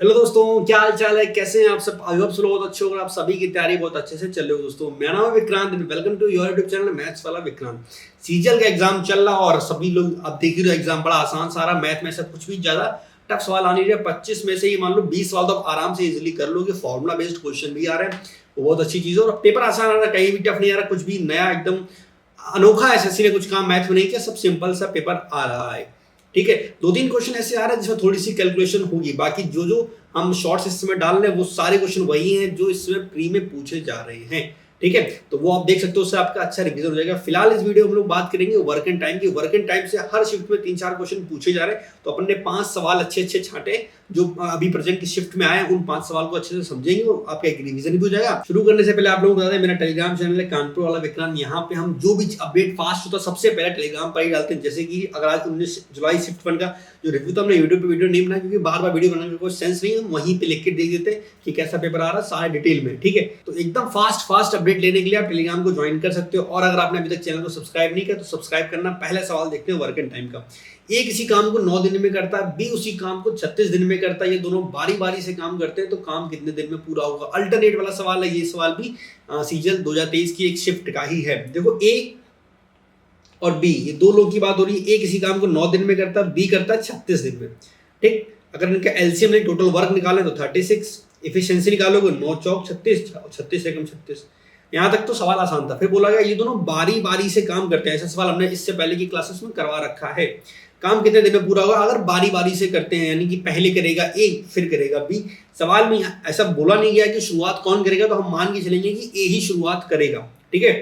Hello दोस्तों, क्या हाल चाल है? कैसे हैं आप सब? आई होप सब बहुत अच्छे होंगे। आप सभी की तैयारी बहुत अच्छे से चल रही हो। दोस्तों, मेरा नाम है Vikrant and welcome to your YouTube channel maths वाला विक्रांत। सीजीएल का एग्जाम चल रहा और सभी लोग अब देख ही रहे हो, एग्जाम बड़ा आसान सारा मैथ में सब कुछ भी ज्यादा टफ सवाल आने रहे। 25 में से ही मान लो 20 सवाल तो आप आराम से इजिली कर लोगे। फॉर्मुला बेस्ड क्वेश्चन भी आ रहे हैं, वो बहुत अच्छी चीज है। और पेपर आसान आ रहा है, कहीं भी टफ नहीं आ रहा, कुछ भी नया एकदम अनोखा एसएससी ने कुछ काम मैथ में नहीं किया, सब सिंपल सा पेपर आ रहा है। ठीक है, दो तीन क्वेश्चन ऐसे आ रहे हैं जिसमें थोड़ी सी कैलकुलेशन होगी, बाकी जो जो हम शॉर्ट्स इसमें डाल रहे हैं वो सारे क्वेश्चन वही हैं जो इसमें प्री में पूछे जा रहे हैं। ठीक है, तो वो आप देख सकते हो, उससे आपका अच्छा रिवीजन हो जाएगा। फिलहाल इस वीडियो में हम लोग बात करेंगे वर्क एंड टाइम की। वर्क एंड टाइम से हर शिफ्ट में 3-4 क्वेश्चन पूछे जा रहे हैं, तो अपन ने 5 सवाल अच्छे अच्छे छांटे जो अभी प्रेजेंट की शिफ्ट में आए हैं। उन 5 सवाल को अच्छे से समझेंगे और आपका एक रिवीजन भी हो जाएगा। शुरू करने से पहले आप लोगों को बता दें, मेरा टेलीग्राम चैनल है कानपुर वाला विक्रांत। यहाँ पे हम जो भी अपडेट फास्ट होता है सबसे पहले टेलीग्राम पर ही डालते हैं। जैसे कि अगर आज 19 जुलाई शिफ्ट 1 का जो रिव्यू था, हमने यूट्यूब पे वीडियो नहीं बनाया क्योंकि बार बार वीडियो बनाने का कोई सेंस नहीं है। हम वहीं पे लिख के देख देते हैं कि कैसा पेपर आ रहा है सारे डिटेल में। ठीक है, तो एकदम फास्ट अपडेट लेने के लिए आप टेलीग्राम को ज्वाइन कर सकते हो। और अगर आपने अभी तक चैनल को सब्सक्राइब नहीं किया तो सब्सक्राइब करना। पहला सवाल देखते हैं वर्क एंड टाइम का। ए किसी काम को 9 दिन में करता है, बी उसी काम को 36 दिन में करता है। ये दोनों बारी बारी से काम करते हैं, तो काम कितने दिन में पूरा होगा? अल्टरनेट वाला सवाल है ये सवाल भी। सीजन 2023 की एक शिफ्ट का ही है। देखो, ए और बी, ये दो लोगों की बात हो रही है। ए किसी काम को 9 दिन में करता है, बी करता है 36 दिन में। ठीक, अगर इनका एलसीएम नहीं टोटल वर्क निकाले तो 36, एफिशिएंसी निकालोगे 9 चौक 36, 36 एकम 36। यहाँ तक तो सवाल आसान था। फिर बोला गया ये दोनों बारी बारी से काम करते हैं। ऐसा सवाल हमने इससे पहले की क्लासेस में करवा रखा है। काम कितने दिन में पूरा होगा? अगर बारी बारी से करते हैं, यानी कि पहले करेगा ए फिर करेगा बी। सवाल में ऐसा बोला नहीं गया कि शुरुआत कौन करेगा, तो हम मान के चलेंगे कि ए ही शुरुआत करेगा। ठीक है,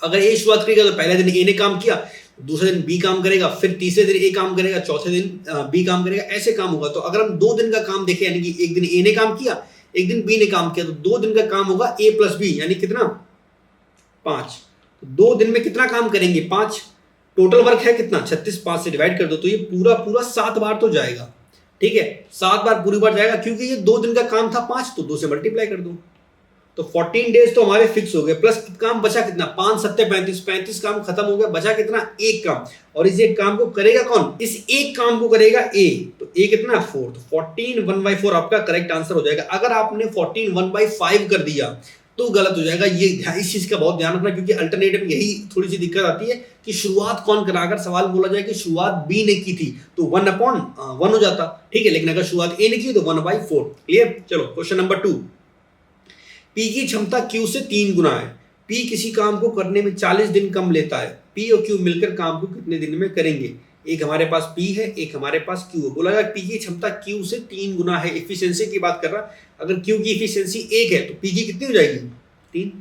अगर ए शुरुआत करेगा तो पहले दिन ए ने काम किया, दूसरे दिन बी काम करेगा, फिर तीसरे दिन ए काम करेगा, चौथे दिन बी काम करेगा, ऐसे काम होगा। तो अगर हम 2 दिन का काम देखें, यानी कि एक दिन ए ने काम किया, एक दिन बी ने काम किया, तो 2 दिन का काम होगा ए प्लस बी, यानी कितना? 5। तो 2 दिन में कितना काम करेंगे? 5। टोटल वर्क है कितना? 36, 5 से डिवाइड कर दो तो ये पूरा पूरा 7 बार तो जाएगा। ठीक है, 7 बार पूरी बार जाएगा, क्योंकि ये 2 दिन का काम था 5, तो 2 से मल्टीप्लाई कर दो तो 14 डेज तो हमारे फिक्स हो गए। प्लस काम बचा कितना? 5 7 35, 35 काम खत्म हो गया, बचा कितना? एक काम। और इस एक काम को करेगा कौन? इस एक काम को करेगा ए। तो ए कितना? 4। तो 14 1/4 आपका करेक्ट आंसर हो जाएगा। अगर आपने 14 1/5 कर दिया तो गलत हो जाएगा। ये इस चीज का बहुत ध्यान रखना, क्योंकि अल्टरनेटिव में यही थोड़ी सी दिक्कत आती है कि शुरुआत कौन करा। अगर सवाल बोला जाए कि शुरुआत बी ने की थी तो 1/1 हो जाता। ठीक है, लेकिन अगर शुरुआत ए ने की तो 1/4। क्लियर? चलो क्वेश्चन नंबर 2। पी की क्षमता क्यू से 3 गुना है। पी किसी काम को करने में 40 दिन कम लेता है। पी और क्यू मिलकर काम को कितने दिन में करेंगे? एक हमारे पास पी है, एक हमारे पास क्यू है। बोला गया पी की क्षमता क्यू से 3 गुना है। एफिशिएंसी की बात कर रहा। अगर क्यू की एफिशिएंसी 1 है तो पी की कितनी हो जाएगी? 3।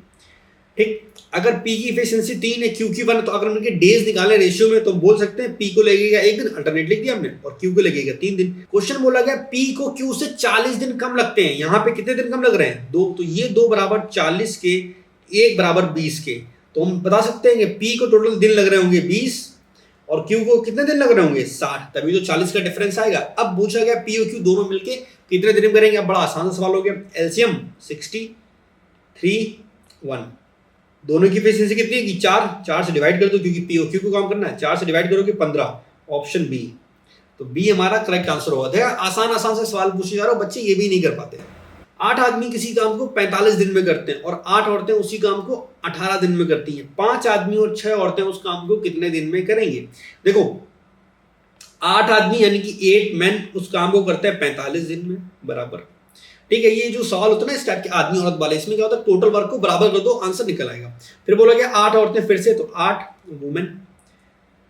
ठीक, अगर पी की एफिशिएंसी 3 है, क्यू की 1, तो अगर उनके डेज निकाले रेशियो में तो बोल सकते हैं पी को लगेगा 1 दिन, अल्टरनेट लिख दिया हमने, और क्यू को लगेगा 3 दिन। क्वेश्चन बोला गया पी को क्यू से 40 दिन कम लगते हैं। यहां पे कितने दिन कम लग रहे हैं? 2। तो ये 2 बराबर 40 के, 1 बराबर 20 के। तो हम बता सकते हैं कि पी को टोटल दिन लग रहे होंगे 20 और क्यू को कितने दिन लग रहे होंगे? 60। तभी तो 40 का डिफरेंस आएगा। अब पूछा गया पी और क्यू दोनों मिलके कितने दिन में करेंगे? अब बड़ा आसान सवाल हो गया। एलसीएम 60 3 1। दोनों की एफिशिएंसी कितनी है कि 4 से डिवाइड कर दो, क्योंकि पी और क्यू को काम करना है। 4 से डिवाइड करोगे 15। Option B. तो बी हमारा करेक्ट आंसर होगा। देखा, आसान आसान से सवाल पूछे जा रहे हो, बच्चे ये भी नहीं कर पाते। 8 आदमी किसी काम को 45 दिन में करते हैं और 8 औरतें उसी काम को 18 दिन में करती हैं। 5 आदमी और 6 औरतें उस काम को कितने दिन में करेंगे? देखो, 8 आदमी यानी कि 8 मैन उस काम को करते हैं 45 दिन में, बराबर। ठीक है, ये जो सवाल होता है ना इस टाइप के आदमी औरत वाले, इसमें क्या होता है? टोटल वर्क को बराबर कर दो, आंसर निकल आएगा। फिर बोला गया 8 औरतें फिर से, तो 8 वुमेन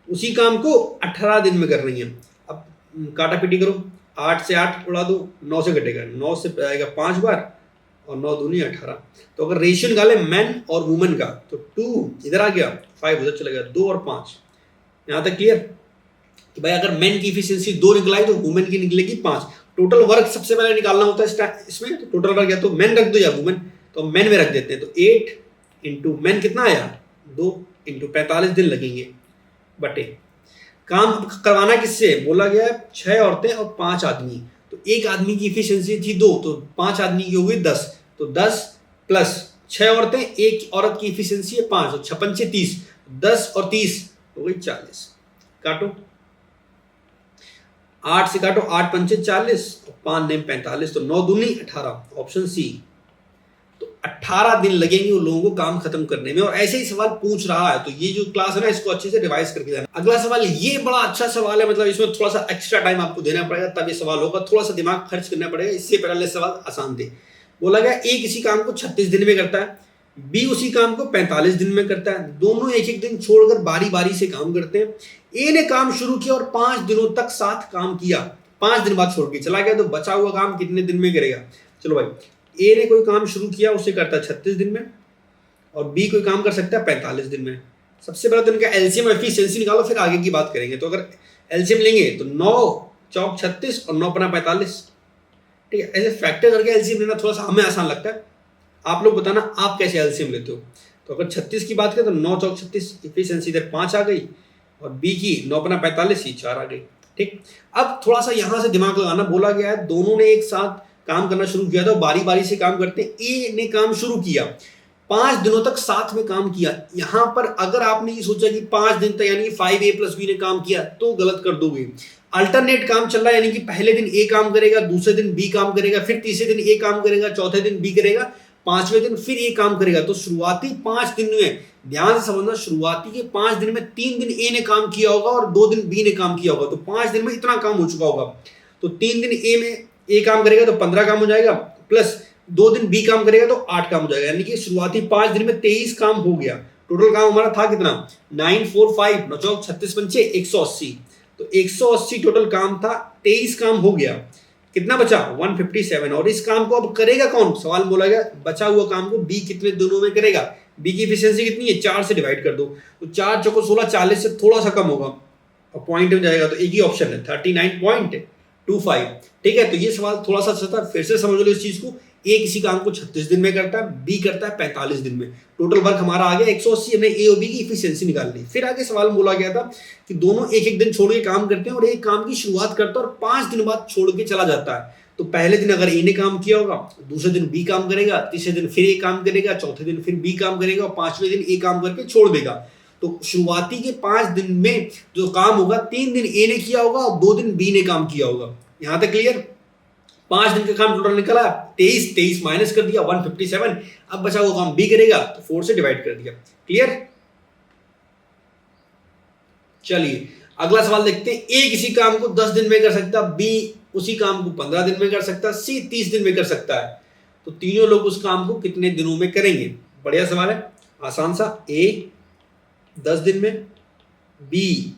उसी काम को 18 दिन में कर रही हैं। अब काटा पीटी करो, 8 से 8 उड़ा दो, 9 से घटेगा, 9 से आएगा 5 बार और 9 दूनी 18। तो अगर रेशियो निकाले मैन और वुमेन का तो 2 इधर आ गया, 5 उधर चला गया, 2 और 5। यहां तक क्लियर? कि भाई अगर मेन की एफिशिएंसी 2 निकलाई तो वुमेन की निकलेगी 5। टोटल वर्क सबसे पहले निकालना होता है इसमें, तो टोटल वर्क या तो मेन रख दो या वुमेन, तो मेन में रख देते हैं। तो 8 इंटू मेन कितना आया? 2 इंटू 45 दिन लगेंगे बटे। काम करवाना किससे? बोला गया 6 औरतें और 5 आदमी। तो एक आदमी की एफिशिएंसी थी 2, तो 5 आदमी की हो गई 10। तो 10 प्लस 6 औरतें, एक औरत की एफिशिएंसी है 5, तो 6 पंचे 30, 10 और 30 हो गई 40। काटो, 8 से काटो, 8 पंचे 40, 5 नेम 45, तो 9 दूनी 18, ऑप्शन सी। तो 18 दिन लगेंगे उन लोगों को काम खत्म करने में, और ऐसे ही सवाल पूछ रहा है। तो ये जो क्लास है ना, इसको अच्छे से रिवाइज करके जाना। अगला सवाल, ये बड़ा अच्छा सवाल है, मतलब इसमें थोड़ा सा एक्स्ट्रा टाइम आपको देना पड़ेगा तब ये सवाल होगा, थोड़ा सा दिमाग खर्च करना पड़ेगा। इससे पहले सवाल आसान थे। बोला गया ए किसी काम को 36 दिन में करता है, बी उसी काम को 45 दिन में करता है, दोनों एक एक दिन छोड़कर बारी बारी से काम करते हैं। ए ने काम शुरू किया और 5 दिनों तक साथ काम किया, 5 दिन बाद छोड़ के चला गया, तो बचा हुआ काम कितने दिन में करेगा? चलो भाई, ए ने कोई काम शुरू किया, उसे करता है 36 दिन में, और बी कोई काम कर सकता है 45 दिन में। सबसे पहले तो इनका एलसीएम एफिशिएंसी निकालो, फिर आगे की बात करेंगे। तो अगर एलसीएम लेंगे तो 9 चौक 36 और 9 पना 45, ठीक है। ऐसे फैक्टर करके एलसीएम लेना थोड़ा सा हमें आसान लगता है, आप लोग बताना आप कैसे एलसीएम लेते हो। तो अगर 36 की बात करें तो 9 चौक 36, इफिशिएंसी इधर 5 आ गई, और बी की 9 पना 45 ही 4 आ गई, ठीक। अब थोड़ा सा यहां से दिमाग लगाना, बोला गया है दोनों ने एक साथ काम करना शुरू किया था, बारी बारी से काम करते हैं। ए ने काम शुरू किया, 5 दिनों तक साथ में काम किया। यहां पर अगर आपने ये सोचा कि 5 दिन तक यानी 5A + B ने काम किया, तो गलत कर दोगे। अल्टरनेट काम चल रहा है, यानी कि पहले दिन ए काम करेगा, दूसरे दिन बी काम करेगा, फिर तीसरे दिन ए काम करेगा, चौथे दिन बी करेगा, 5वें दिन फिर ये काम करेगा। तो शुरुआती 5 दिन में ध्यान से समझना, शुरुआती के 5 दिन में 3 दिन ए ने काम किया होगा और 2 दिन बी ने काम किया होगा, तो 5 दिन में इतना काम हो चुका होगा। तो 3 दिन ए में ए काम करेगा तो 15 काम हो जाएगा, प्लस 2 दिन बी काम करेगा तो 8 काम हो जाएगा, यानी कि शुरुआती 5 दिन में 23 काम हो गया। टोटल काम हमारा था कितना? 9 4 5 9 चौक 36 पंचे 180, तो 180 टोटल काम था, 23 काम हो गया, कितना बचा? 157। और इस काम को अब करेगा कौन? सवाल बोला गया बचा हुआ काम को बी कितने दिनों में करेगा? बी की एफिशिएंसी कितनी है? 4 से डिवाइड कर दो, तो 4 चौको 16, 40 से थोड़ा सा कम होगा, और पॉइंट में जाएगा, तो एक ही ऑप्शन है 39.25, ठीक है। तो ये सवाल थोड़ा सा अच्छा था, फिर से समझ लो इस चीज को। ए किसी काम को 36 दिन में करता है, बी करता है 45 दिन में, टोटल वर्क हमारा आ गया 180। हमने ए और बी की इफिशिएंसी निकाल ली। फिर आगे सवाल बोला गया था कि दोनों एक एक दिन छोड़ के काम करते हैं, और एक काम की शुरुआत करता है और 5 दिन बाद छोड़ के चला जाता है। तो पहले दिन अगर ए ने काम किया होगा, दूसरे दिन बी काम करेगा, तीसरे दिन फिर ए काम करेगा, चौथे दिन फिर बी काम करेगा, और 5वें दिन ए काम करके छोड़ देगा। तो शुरुआती के 5 दिन में जो काम होगा, 3 दिन ए ने किया होगा और 2 दिन बी ने काम किया होगा। यहां तक क्लियर? 5 दिन का काम टोटल निकला 23 माइनस कर दिया 157। अब बचा हुआ काम बी करेगा, तो 4 से डिवाइड कर दिया। क्लियर? चलिए अगला सवाल देखते हैं। ए किसी काम को 10 दिन में कर सकता, बी उसी काम को 15 दिन में कर सकता, सी 30 दिन में कर सकता है। तो तीनों लोग उस काम को कितने दिनों में करेंगे? बढ़िया सवाल है, आसान सा। ए 10 दिन में, बी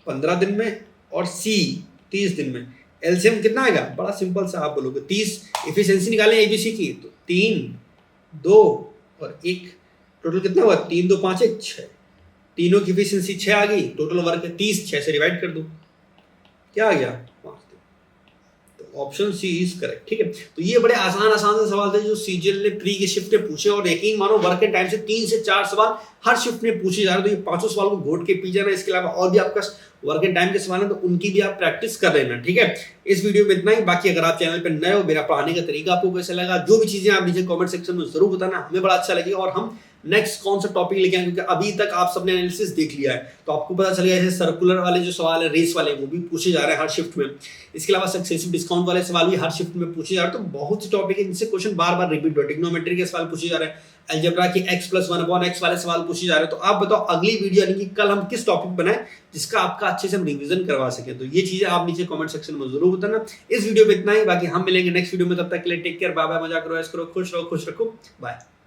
15 दिन में, और सी 30 दिन में। एलसीएम कितना आएगा? बड़ा सिंपल सा, आप बोलोगे 30। एफिशिएंसी निकालें एबीसी की, तो 3 2 और 1, टोटल कितना हुआ? 3 2 5 1 6। तीनों की एफिशिएंसी 6 आ गई, टोटल वर्क है 30, 6 से डिवाइड कर दो, क्या आ गया? 5। तो ऑप्शन सी इज करेक्ट, ठीक है। तो ये बड़े आसान से सवाल थे जो सीजीएल ने प्री के शिफ्ट में पूछे, और यकीन मानो वर्क के टाइम से 3 से 4 सवाल हर शिफ्ट में पूछे जा रहे हैं। तो ये 5 सवाल को घोट के पी जाना। इसके अलावा और भी आपका वर्क एंड टाइम के सवाल है, तो उनकी भी आप प्रैक्टिस कर लेना, ठीक है। इस वीडियो में इतना ही। बाकी अगर आप चैनल पर नए हो, मेरा पढ़ाने का तरीका आपको कैसा लगा, जो भी चीजें आप नीचे कमेंट सेक्शन में जरूर बताना, हमें बड़ा अच्छा लगेगा। और हम नेक्स्ट कौन सा टॉपिक लेके आए, क्योंकि अभी तक आप सबने एनालिसिस देख लिया है, तो आपको पता चल गया है सर्कुलर वाले जो सवाल है, रेस वाले, वो भी पूछे जा रहे हैं हर शिफ्ट में। इसके अलावा सक्सेसिव डिस्काउंट वाले सवाल भी हर शिफ्ट में पूछे जा रहे हैं। तो बहुत से टॉपिक है जिनसे क्वेश्चन बार बार रिपीट हो, ट्रिग्नोमेट्री के सवाल पूछे जा रहे हैं, अलजेब्रा की x+1/x वाले सवाल पूछे जा रहे हैं। तो आप बताओ अगली वीडियो यानी कि कल हम किस टॉपिक बनाए जिसका आपका अच्छे से हम रिवीजन करवा सके। तो ये चीजें आप नीचे कमेंट सेक्शन में जरूर बताना। इस वीडियो में इतना ही, बाकी हम मिलेंगे नेक्स्ट वीडियो में। तब तक के लिए टेक केयर, बाय बाय, मजा करो, ऐश करो, खुश रहो, खुश रखो, बाय।